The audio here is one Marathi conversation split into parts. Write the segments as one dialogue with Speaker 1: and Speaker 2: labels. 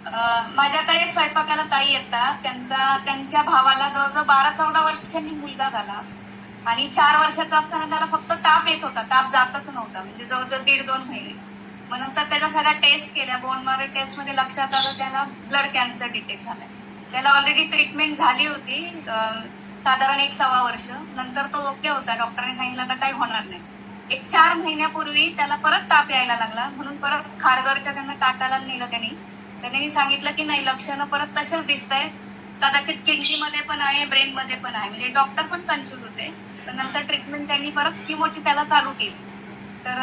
Speaker 1: माझ्याकडे स्वयंपाकाला ताई येतात. त्यांच्या भावाला जवळजवळ 12-14 वर्षांनी मुलगा झाला आणि 4 वर्षाचा असताना त्याला फक्त ताप येत होता. ताप जातच नव्हता, म्हणजे जवळजवळ 1.5-2 महिने. मग नंतर त्याच्या सगळ्या टेस्ट केल्या. बोन मॅरो टेस्ट मध्ये लक्षात आलं त्याला ब्लड कॅन्सर डिटेक्ट झालाय. त्याला ऑलरेडी ट्रीटमेंट झाली होती साधारण 1-1.25 वर्ष. नंतर तो ओके होता. डॉक्टरने सांगितलं आता काही होणार नाही. 4 महिन्यापूर्वी त्याला परत ताप यायला लागला, म्हणून परत खारघरच्या त्यांना टाटाला नेलं त्यांनी सांगितलं की नाही, लक्षणं परत तसेच दिसत आहेत, कदाचित किडनीमध्ये पण आहे, ब्रेन मध्ये पण आहे. म्हणजे डॉक्टर पण कन्फ्युज होते. तर नंतर ट्रीटमेंट त्यांनी परत किमोची त्याला चालू केली. तर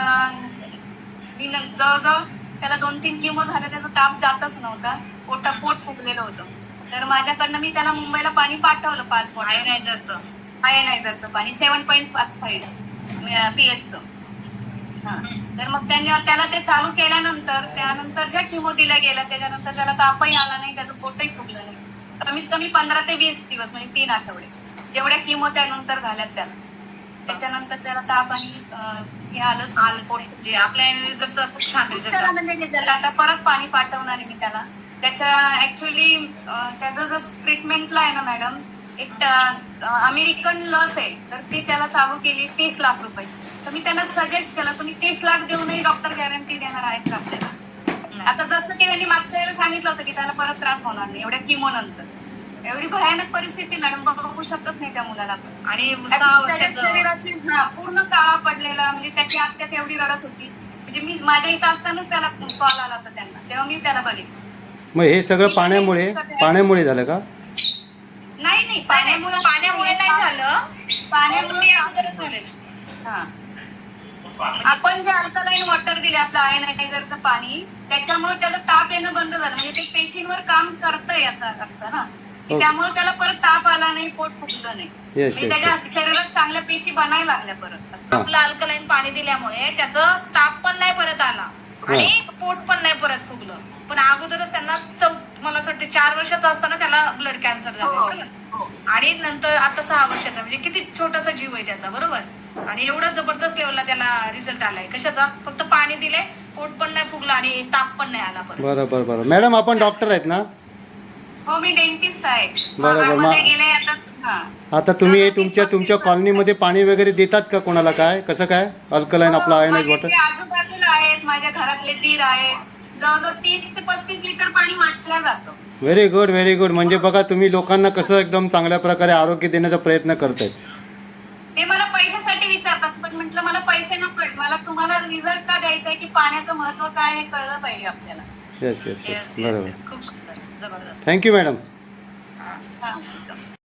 Speaker 1: मी जवळजवळ त्याला 2-3 किमो झाल्या, त्याचा ताप जातच नव्हता, पोट फुगलेलं होतं. तर माझ्याकडनं मी त्याला मुंबईला पाणी पाठवलं 5 आयनायझरचं पाणी 7.5 pH. तर मग त्याला ते चालू केल्यानंतर त्यानंतर ज्या किमो दिल्या गेल्या त्याच्यानंतर त्याला तापही आला नाही, त्याचं पोटही फुगलं नाही. कमीत कमी 15 ते 20 दिवस, म्हणजे 3 आठवडे जेवढ्या किमो त्यानंतर झाल्यात त्याच्यानंतर त्याला ताप आणि हे आलं पोट.
Speaker 2: म्हणजे आपल्या एनालिसिसचा खूप छान रिझल्ट
Speaker 1: म्हणजे आता परत पाणी पाठवणार आहे मी त्याला. त्याच्या ऍक्च्युअली त्याचं जर ट्रीटमेंटला आहे ना मॅडम, एक अमेरिकन लस आहे, तर ती त्याला चालू केली 30 लाख रुपये. तर मी त्यांना सजेस्ट केलं, तुम्ही 30 लाख देऊनही डॉक्टर गॅरंटी देणार आहेत का आपल्याला? आता जसं की त्यांनी मागच्या वेळेला सांगितलं होतं की त्याला परत त्रास होणार नाही एवढ्या किमो नंतर. एवढी भयानक परिस्थिती मॅडम, बघू शकत नाही त्या मुलाला.
Speaker 2: आणि 6 वर्षाचं
Speaker 1: शरीराची पूर्ण काळा पडलेला, म्हणजे त्याची आत्या तेवढी रडत होती. म्हणजे मी माझ्या इथं असतानाच त्याला कॉल आला होता त्यांना, तेव्हा मी त्याला बघितलं.
Speaker 3: मग हे सगळं पाण्यामुळे झालं का?
Speaker 1: नाही,
Speaker 2: पाण्यामुळे नाही झालं,
Speaker 1: पाण्यामुळे आपण जे अल्कलाईन वॉटर दिले, आपलं आयनायझरचं पाणी, त्याच्यामुळे त्याला ताप येणं बंद झालं. म्हणजे ते पेशींवर काम करतं याचा अर्थ ना, की त्यामुळे त्याला परत ताप आला नाही, पोट फुगलं नाही. त्याच्या शरीरात चांगल्या पेशी बनायला लागल्या परत.
Speaker 2: आपलं अल्कलाईन पाणी दिल्यामुळे त्याचं ताप पण नाही परत आला आणि पोट पण नाही परत फुगलं. पण अगोदरच त्यांना मला असं वाटतं 4 वर्षाचा असताना त्याला ब्लड कॅन्सर झाला, आणि नंतर आता 6 वर्षाचा, म्हणजे किती छोटासा जीव आहे त्याचा, बरोबर. आणि एवढा जबरदस्त लेवलला त्याला रिझल्ट आलाय. कशाचा? फक्त पाणी दिले, पोट पण नाही फुगलं आणि ताप पण नाही आला परत.
Speaker 3: बरोबर. मॅडम आपण डॉक्टर आहेत ना?
Speaker 1: हो, मी डेंटिस्ट आहे.
Speaker 3: बरोबर. आता तुम्ही तुमच्या कॉलनीमध्ये पाणी वगैरे देतात का कोणाला? कसं काय अल्कलाईन आपलं आयनाइज वॉटर?
Speaker 1: आजूबाजूला आहेत, माझ्या घरातले दीर आहेत. जवळजवळ 30 ते 35 लिटर पाणी वाटलं जातं.
Speaker 3: Very good. म्हणजे बघा, तुम्ही लोकांना कसं एकदम चांगल्या प्रकारे आरोग्य देण्याचा प्रयत्न करतायत.
Speaker 1: ते मला पैशासाठी विचारतात, पण म्हटलं मला पैसे नको आहेत, मला तुम्हाला रिझल्ट का द्यायचा आहे, की पाण्याचं महत्व काय हे कळलं पाहिजे आपल्याला.
Speaker 3: येस. बरोबर.
Speaker 2: खूप सुंदर, जबरदस्त.
Speaker 3: Thank you madam.